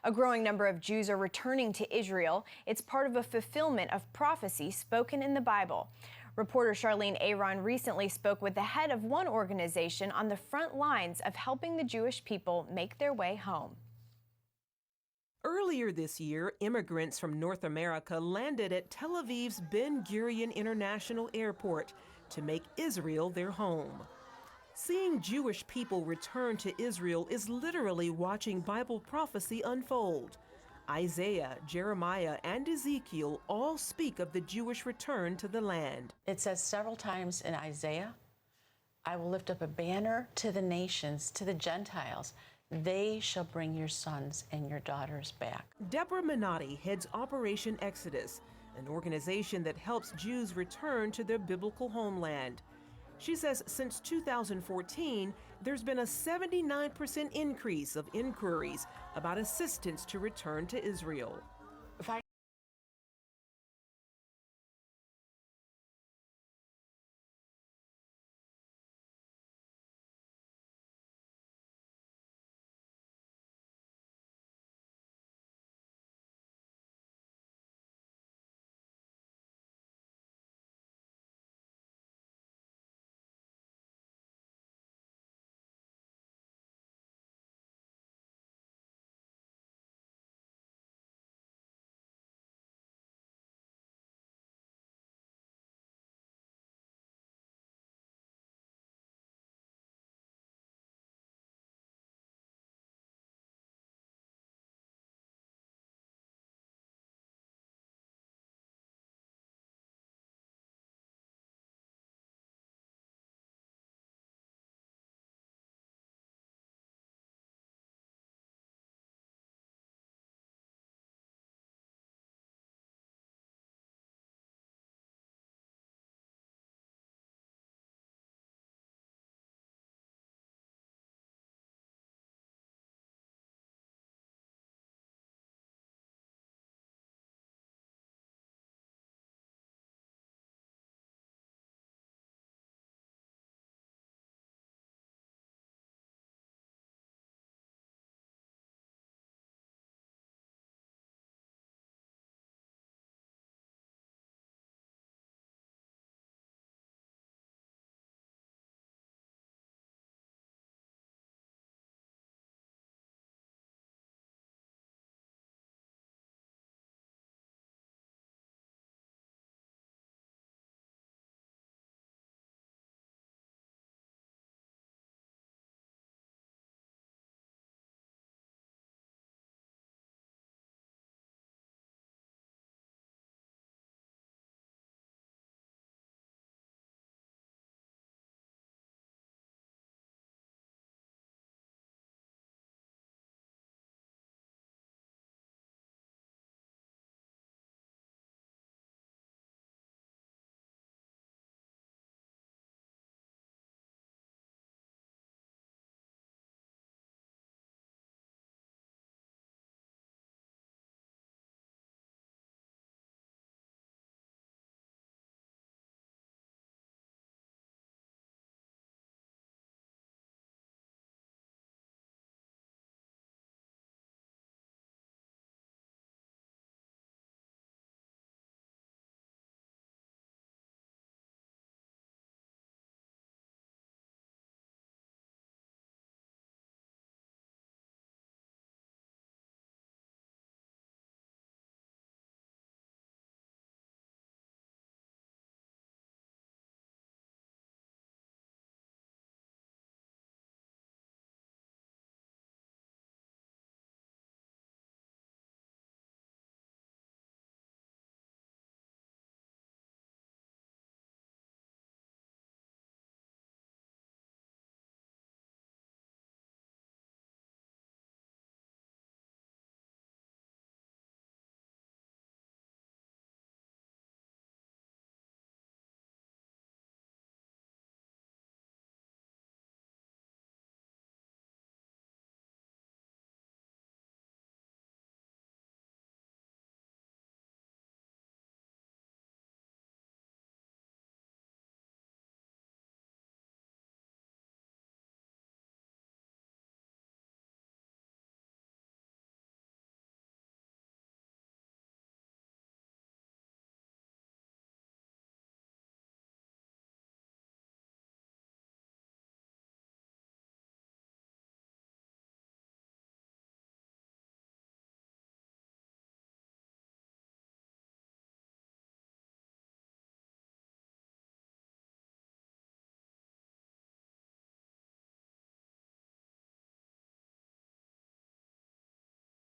A growing number of Jews are returning to Israel. It's part of a fulfillment of prophecy spoken in the Bible. Reporter Charlene Aaron recently spoke with the head of one organization on the front lines of helping the Jewish people make their way home. Earlier this year, immigrants from North America landed at Tel Aviv's Ben Gurion International Airport to make Israel their home. Seeing Jewish people return to Israel is literally watching Bible prophecy unfold. Isaiah, Jeremiah, and Ezekiel all speak of the Jewish return to the land. It says several times in Isaiah, I will lift up a banner to the nations, to the Gentiles. They shall bring your sons and your daughters back. Deborah Menotti heads Operation Exodus, an organization that helps Jews return to their biblical homeland. She says since 2014, there's been a 79% increase of inquiries about assistance to return to Israel. If I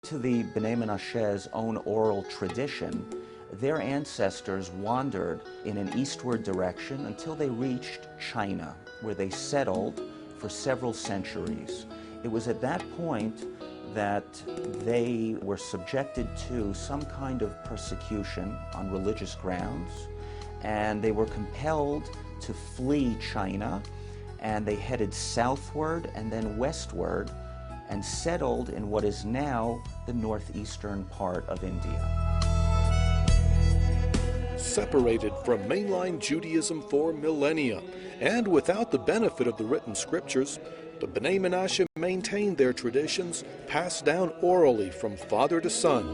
to the B'nai Menashe's own oral tradition, their ancestors wandered in an eastward direction until they reached China, where they settled for several centuries. It was at that point that they were subjected to some kind of persecution on religious grounds, and they were compelled to flee China, and they headed southward and then westward and settled in what is now the northeastern part of India. Separated from mainline Judaism for millennia, and without the benefit of the written scriptures, the B'nai Menashe maintained their traditions passed down orally from father to son.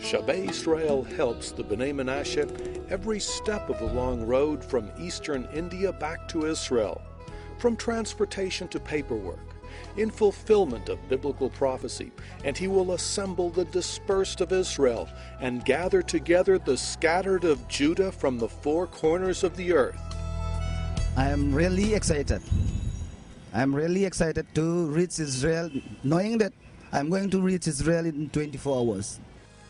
Shabbat Israel helps the B'nai Menashe every step of the long road from eastern India back to Israel, from transportation to paperwork, in fulfillment of biblical prophecy, and he will assemble the dispersed of Israel and gather together the scattered of Judah from the four corners of the earth. I am really excited. I am really excited to reach Israel, knowing that I'm going to reach Israel in 24 hours.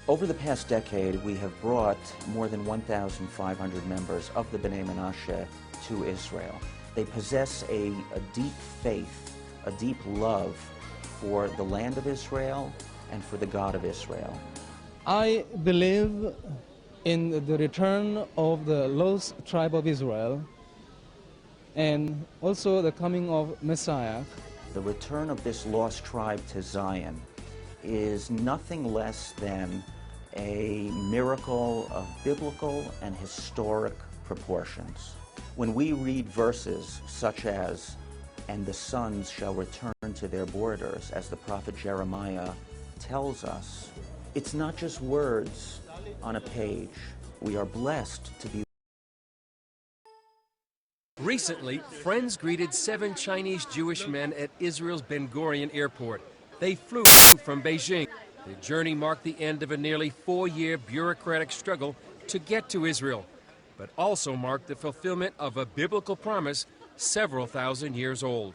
Over the past decade, we have brought more than 1,500 members of the B'nai Menashe to Israel. They possess a deep faith, a deep love for the land of Israel and for the God of Israel. I believe in the return of the lost tribe of Israel and also the coming of Messiah. The return of this lost tribe to Zion is nothing less than a miracle of biblical and historic proportions. When we read verses such as, "And the sons shall return to their borders," as the prophet Jeremiah tells us, it's not just words on a page. We are blessed to be. Recently, friends greeted 7 Chinese Jewish men at Israel's Ben Gurion Airport. They flew from Beijing. The journey marked the end of a nearly 4-year bureaucratic struggle to get to Israel, but also marked the fulfillment of a biblical promise several thousand years old.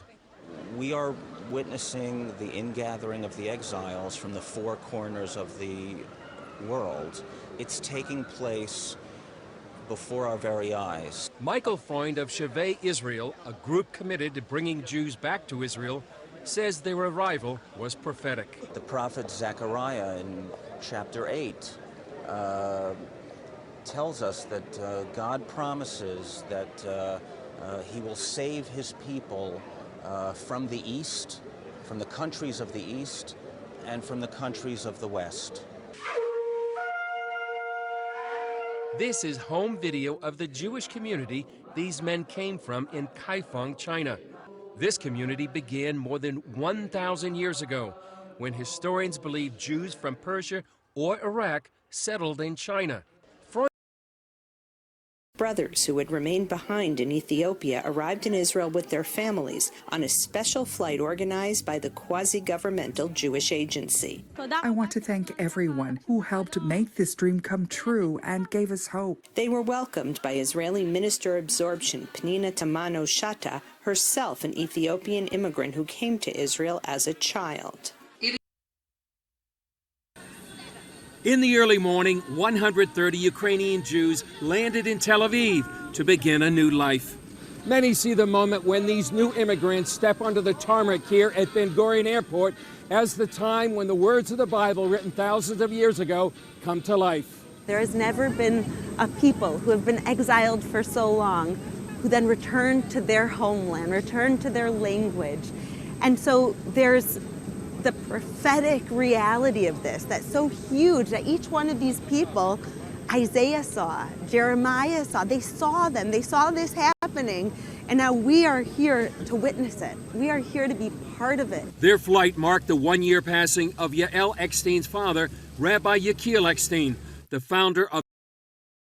We are witnessing the ingathering of the exiles from the four corners of the world. It's taking place before our very eyes. Michael Freund of Shavei Israel, a group committed to bringing Jews back to Israel, says their arrival was prophetic. The prophet Zechariah in chapter 8 tells us that God promises that he will save his people from the east, from the countries of the east, and from the countries of the west. This is home video of the Jewish community these men came from in Kaifeng, China. This community began more than 1,000 years ago, when historians believe Jews from Persia or Iraq settled in China. Brothers who had remained behind in Ethiopia arrived in Israel with their families on a special flight organized by the quasi-governmental Jewish agency. I want to thank everyone who helped make this dream come true and gave us hope. They were welcomed by Israeli Minister of Absorption Pnina Tamano-Shata, herself an Ethiopian immigrant who came to Israel as a child. In the early morning, 130 Ukrainian Jews landed in Tel Aviv to begin a new life. Many see the moment when these new immigrants step onto the tarmac here at Ben Gurion Airport as the time when the words of the Bible written thousands of years ago come to life. There has never been a people who have been exiled for so long who then return to their homeland, return to their language. And so there's the prophetic reality of this that's so huge that each one of these people, Isaiah saw, Jeremiah saw, they saw them, they saw this happening, and now we are here to witness it. We are here to be part of it. Their flight marked the 1-year passing of Yael Eckstein's father, Rabbi Yechiel Eckstein, the founder of